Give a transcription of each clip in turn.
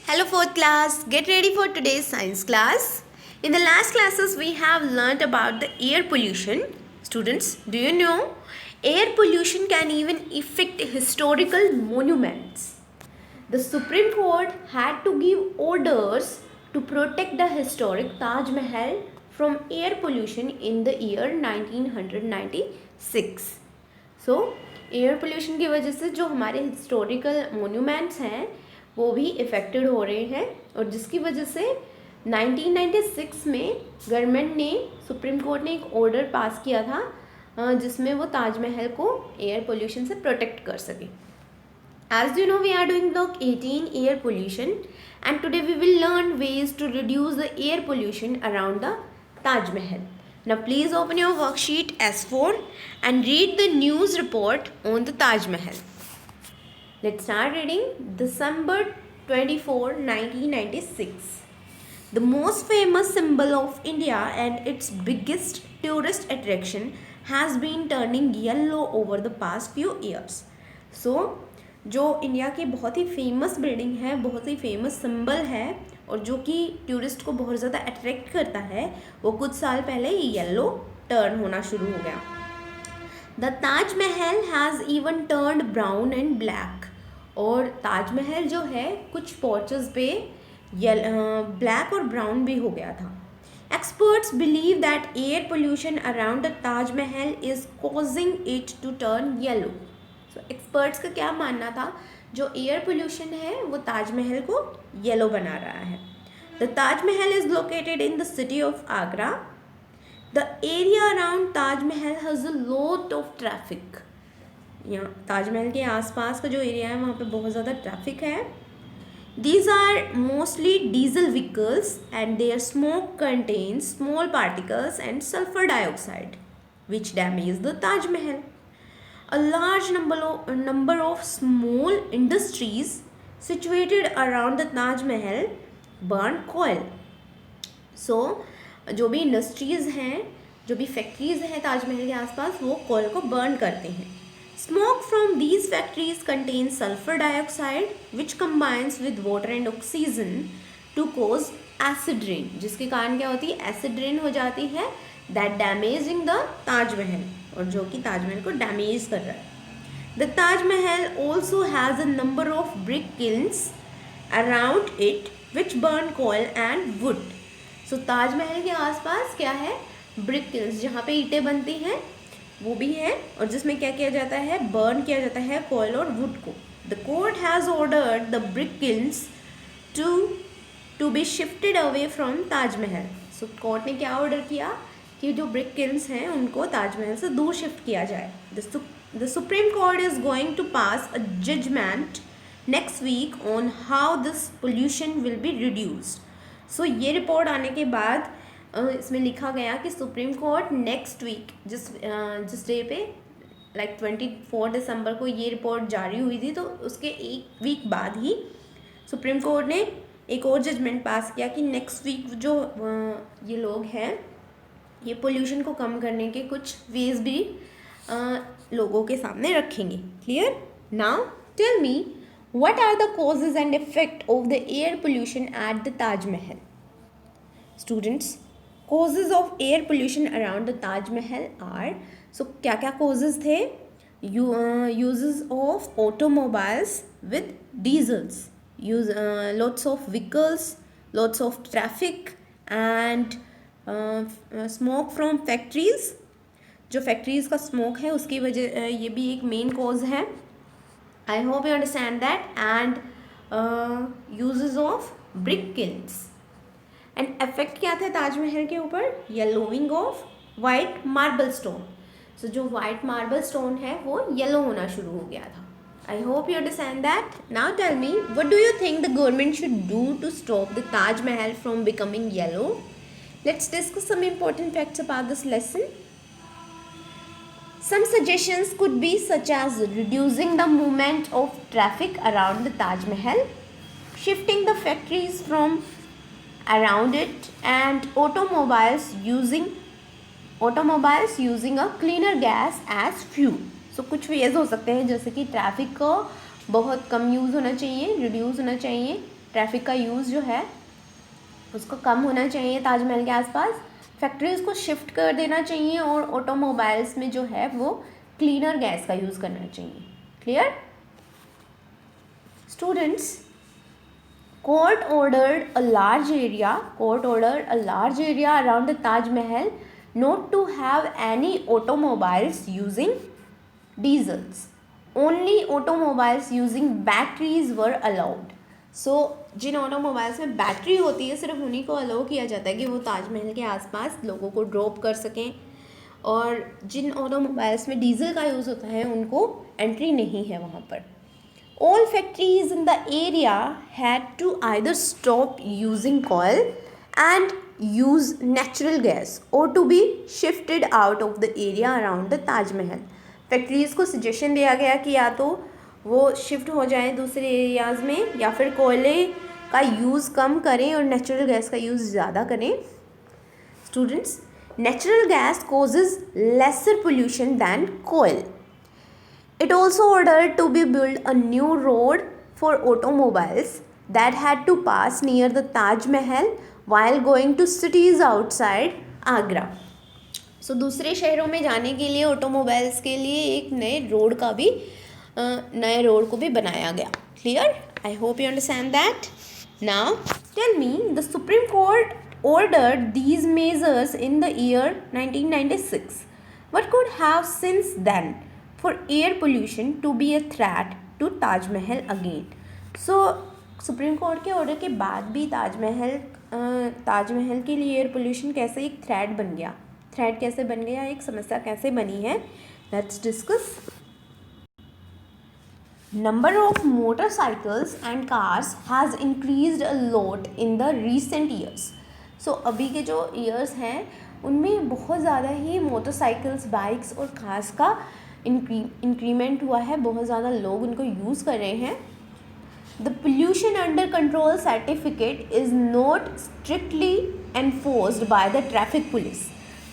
Hello fourth class, get ready for today's science class. In the last classes we have learnt about the air pollution. Students, do you know air pollution can even affect historical monuments? The Supreme Court had to give orders to protect the historic Taj Mahal from air pollution in the year 1996. So air pollution की वजह से जो हमारे historical monuments हैं वो भी affected हो रहे हैं और जिसकी वजह से 1996 में गवर्नमेंट ने सुप्रीम कोर्ट ने एक ऑर्डर पास किया था जिसमें वो ताजमहल को एयर पोल्यूशन से प्रोटेक्ट कर सके. As you know, we are doing the 18 air pollution and today we will learn ways to reduce the air pollution around the Taj Mahal. Now please open your worksheet S4 and read the news report on the Taj Mahal. Let's start reading. December 24, 1996. The most famous symbol of India and its biggest tourist attraction has been turning yellow over the past few years. So, जो India की बहुत ही famous building है, बहुत ही famous symbol है और जो कि tourist को बहुत ज़्यादा अट्रैक्ट करता है, वो कुछ साल पहले येलो टर्न होना शुरू हो गया. The Taj Mahal has even turned brown and black. और ताजमहल जो है कुछ पोर्चेस पे ब्लैक और ब्राउन भी हो गया था. Experts believe that air pollution around the Taj Mahal is causing it to turn yellow. So experts का क्या मानना था, जो एयर पोल्यूशन है वो ताजमहल को येलो बना रहा है. The Taj Mahal is located in the city of Agra. The area around Taj Mahal has a lot of traffic. यहाँ ताजमहल के आसपास का जो एरिया है वहाँ पे बहुत ज़्यादा ट्रैफिक है. These are mostly diesel vehicles and their smoke contains small particles and sulfur dioxide which damage the Taj Mahal. A large number of small industries situated around the Taj Mahal burn coal. So, जो भी industries हैं, जो भी factories हैं ताजमहल के आसपास, वो कोयल को बर्न करते हैं. Smoke from these factories contains sulfur dioxide which combines with water and oxygen to cause acid rain. जिसके कारण क्या होती है, एसिड रेन हो जाती है, that damaging the Taj Mahal, और जो कि ताजमहल को डैमेज कर रहा है. The Taj Mahal also has a number of brick kilns around it which burn coal and wood. So Taj Mahal के आसपास क्या है, ब्रिक किल्स, जहाँ पे ईंटें बनती हैं वो भी है और जिसमें क्या किया जाता है, बर्न किया जाता है कोयल और वुड को. The court has ordered the brick kilns to be shifted away from Taj Mahal. So court ने क्या ऑर्डर किया कि जो ब्रिक किल्स हैं उनको ताजमहल से दूर शिफ्ट किया जाए. The supreme court is going to pass a judgement next week on how this pollution will be reduced. So ये रिपोर्ट आने के बाद इसमें लिखा गया कि सुप्रीम कोर्ट नेक्स्ट वीक जिस डे पे लाइक 24 दिसंबर को ये रिपोर्ट जारी हुई थी, तो उसके एक वीक बाद ही सुप्रीम कोर्ट ने एक और जजमेंट पास किया कि नेक्स्ट वीक जो ये लोग हैं ये पोल्यूशन को कम करने के कुछ वेज भी लोगों के सामने रखेंगे. Clear? Now tell me, what are the causes and effect of the air pollution at the Taj Mahal. Students, causes of air pollution around the Taj Mahal are, so क्या क्या causes थे, uses of automobiles with diesels, lots of vehicles, lots of traffic and smoke from factories. जो factories का smoke है उसकी वजह ये भी एक main cause है. I hope you understand that. And uses of brick kilns. And effect क्या था ताजमहल के ऊपर, yellowing of white marble stone. So जो वाइट मार्बल स्टोन है वो येलो होना शुरू हो गया था. I hope you understand that. Now tell me, what do you think the government should do to stop the Taj Mahal from becoming yellow. Let's discuss some important facts about this lesson. Some suggestions could be such as reducing the movement of traffic around the Taj Mahal, shifting the factories from around it, and automobiles using a cleaner gas as fuel. So कुछ ways हो सकते हैं जैसे कि traffic को बहुत कम use होना चाहिए, रिड्यूस होना चाहिए, ट्रैफिक का यूज़ जो है उसको कम होना चाहिए ताजमहल के आसपास, फैक्ट्रीज़ को शिफ्ट कर देना चाहिए और ऑटोमोबाइल्स में जो है वो क्लीनर गैस का यूज़ करना चाहिए। Clear students? Court ordered a large area around the Taj Mahal not to have any automobiles using diesels. Only automobiles using batteries were allowed. So जिन ऑटोमोबाइल्स में बैटरी होती है सिर्फ उन्हीं को अलाउ किया जाता है कि वो ताजमहल के आसपास लोगों को ड्रॉप कर सकें, और जिन ऑटोमोबाइल्स में डीजल का यूज़ होता है उनको एंट्री नहीं है वहाँ पर। All factories in the area had to either stop using coal and use natural gas or to be shifted out of the area around the Taj Mahal. Factories को suggestion दिया गया कि या तो वो शिफ्ट हो जाएं दूसरे एरियाज़ में या फिर कोयले का यूज़ कम करें और नेचुरल गैस का यूज़ ज़्यादा करें। Students, natural gas causes lesser pollution than coal. It also ordered to be built a new road for automobiles that had to pass near the Taj Mahal while going to cities outside Agra. So दूसरे शहरों में जाने के लिए automobiles के लिए एक नए रोड को भी बनाया गया। Clear? I hope you understand that. Now tell me, the supreme court ordered these measures in the year 1996. What could have since then for air pollution to be a threat to Taj Mahal again? So supreme court के order के बाद भी ताजमहल के लिए air pollution कैसे एक threat बन गया, थ्रेट कैसे बन गया, एक समस्या कैसे बनी है, let's discuss. Number of motorcycles and cars has increased a lot in the recent years. So अभी के जो ईयर्स हैं उनमें बहुत ज़्यादा ही मोटरसाइकिल्स, बाइक्स और कार्स का इंक्रीमेंट हुआ है, बहुत ज़्यादा लोग उनको यूज़ कर रहे हैं। The pollution under control certificate is not strictly enforced by the traffic police.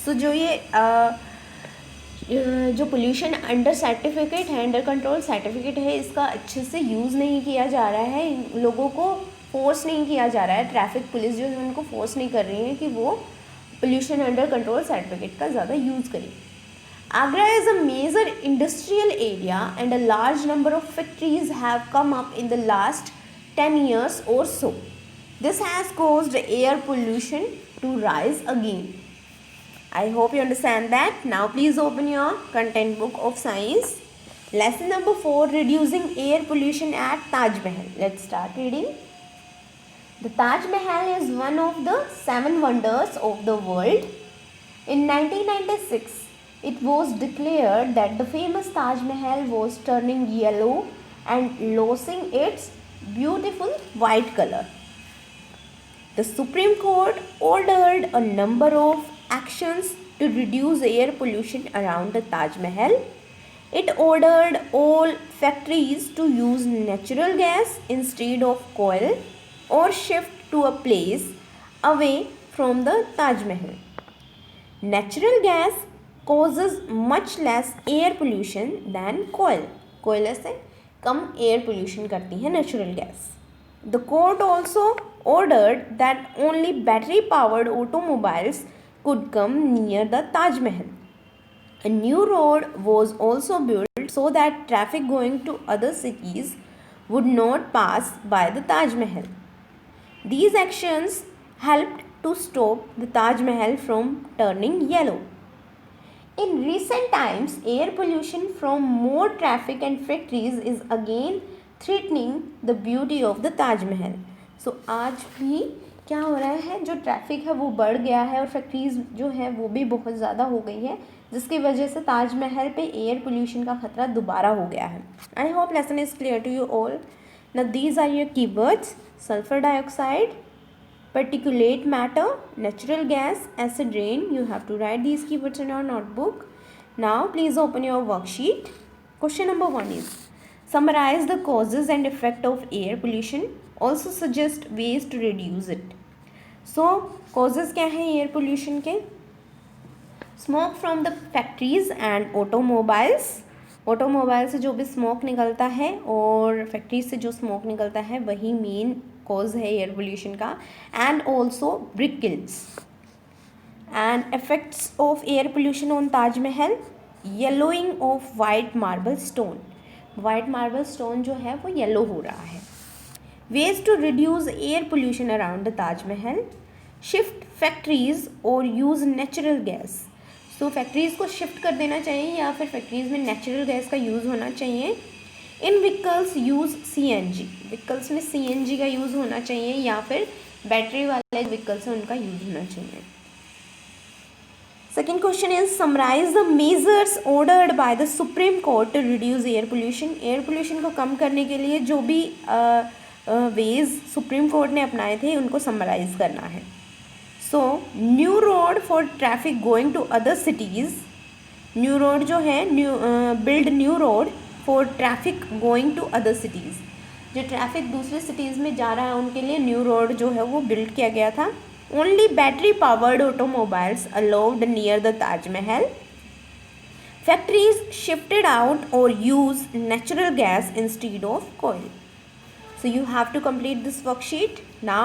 So जो पोल्यूशन अंडर सर्टिफिकेट है, अंडर कंट्रोल सर्टिफिकेट है, इसका अच्छे से यूज़ नहीं किया जा रहा है, लोगों को फोर्स नहीं किया जा रहा है, ट्रैफिक पुलिस जो है उनको फोर्स नहीं कर रही है कि वो पोल्यूशन अंडर कंट्रोल सर्टिफिकेट का ज़्यादा यूज़ करें। Agra is a major industrial area and a large number of factories have come up in the last 10 years or so. This has caused air pollution to rise again. I hope you understand that. Now please open your content book of science. Lesson number 4, reducing air pollution at Taj Mahal. Let's start reading. The Taj Mahal is one of the 7 wonders of the world. In 1996, it was declared that the famous Taj Mahal was turning yellow and losing its beautiful white color. The Supreme Court ordered a number of actions to reduce air pollution around the Taj Mahal. It ordered all factories to use natural gas instead of coal or shift to a place away from the Taj Mahal. Natural gas causes much less air pollution than coal. कोयले से कम air pollution करती है natural gas. The court also ordered that only battery powered automobiles could come near the Taj Mahal. A new road was also built so that traffic going to other cities would not pass by the Taj Mahal. These actions helped to stop the Taj Mahal from turning yellow. In recent times, air pollution from more traffic and factories is again threatening the beauty of the Taj Mahal. So आज भी क्या हो रहा है, जो traffic है वो बढ़ गया है और फैक्ट्रीज जो है वो भी बहुत ज़्यादा हो गई है, जिसकी वजह से ताजमहल पे एयर पोल्यूशन का खतरा दोबारा हो गया है. I hope lesson is clear to you all. Now these are your keywords: sulphur dioxide, particulate matter, natural gas, acid rain. You have to write these keywords in your notebook. Now please open your worksheet. Question number 1 is, summarize the causes and effect of air pollution. Also suggest ways to reduce it. So causes क्या हैं air pollution के? Smoke from the factories and automobiles. Automobile से जो भी smoke निकलता है और factory से जो स्मोक निकलता है वही मेन कॉज है एयर पोल्यूशन का, and also brick kilns. And effects of air pollution on Taj Mahal, yellowing of white marble stone, white marble stone जो है वो येलो हो रहा है। Ways to reduce air pollution around the Taj Mahal, shift factories और use natural gas. So factories को shift कर देना चाहिए या फिर फैक्ट्रीज़ में नेचुरल गैस का यूज़ होना चाहिए। इन व्हीकल्स यूज़ CNG, व्हीकल्स में CNG का यूज़ होना चाहिए या फिर बैटरी वाले व्हीकल्स हैं उनका यूज़ होना चाहिए। Second question is summarise the measures ordered by the supreme court to reduce air pollution. Air pollution को कम करने के लिए जो भी वेज सुप्रीम कोर्ट ने अपनाए थे उनको समराइज करना है। So new road for traffic going to other cities, new road जो है build new road for traffic going to other cities, जो ट्रैफिक दूसरे सिटीज़ में जा रहा है उनके लिए न्यू रोड जो है वो बिल्ड किया गया था। Only battery powered automobiles allowed near the Taj Mahal, factories shifted out और use natural gas instead of कोयल। So you have to complete this worksheet. Now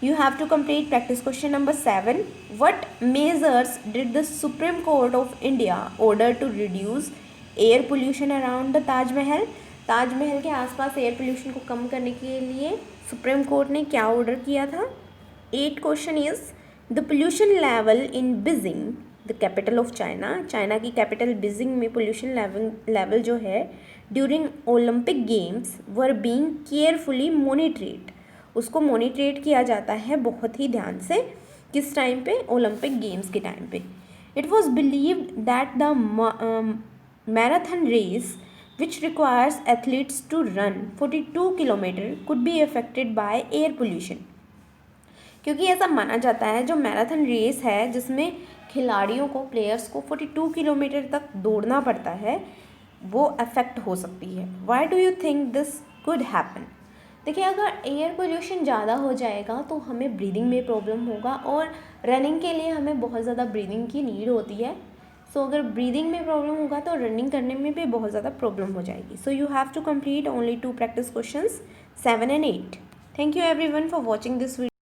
you have to complete practice question number 7. What measures did the Supreme Court of India order to reduce air pollution around the Taj Mahal? Taj Mahal के आसपास air pollution को कम करने के लिए supreme court ने क्या order किया था? 8 question is the pollution level in Beijing, the capital of China, China की कैपिटल बीजिंग में पोल्यूशन लेवल जो है during Olympic games were being carefully monitored, उसको मोनिटरेट किया जाता है बहुत ही ध्यान से। किस टाइम पे? ओलंपिक गेम्स के टाइम पे। It was believed that the marathon race which requires athletes to run 42 kilometre could be affected by air pollution, क्योंकि ऐसा माना जाता है जो मैराथन रेस है जिसमें खिलाड़ियों को, प्लेयर्स को 42 किलोमीटर तक दौड़ना पड़ता है, वो अफेक्ट हो सकती है। Why do you think this could happen? देखिए, अगर एयर पोल्यूशन ज़्यादा हो जाएगा तो हमें ब्रीदिंग में प्रॉब्लम होगा और रनिंग के लिए हमें बहुत ज़्यादा ब्रीदिंग की नीड होती है। सो अगर ब्रीदिंग में प्रॉब्लम होगा तो रनिंग करने में भी बहुत ज़्यादा प्रॉब्लम हो जाएगी। So you have to complete only 2 practice questions 7 and 8. Thank you everyone for watching this video.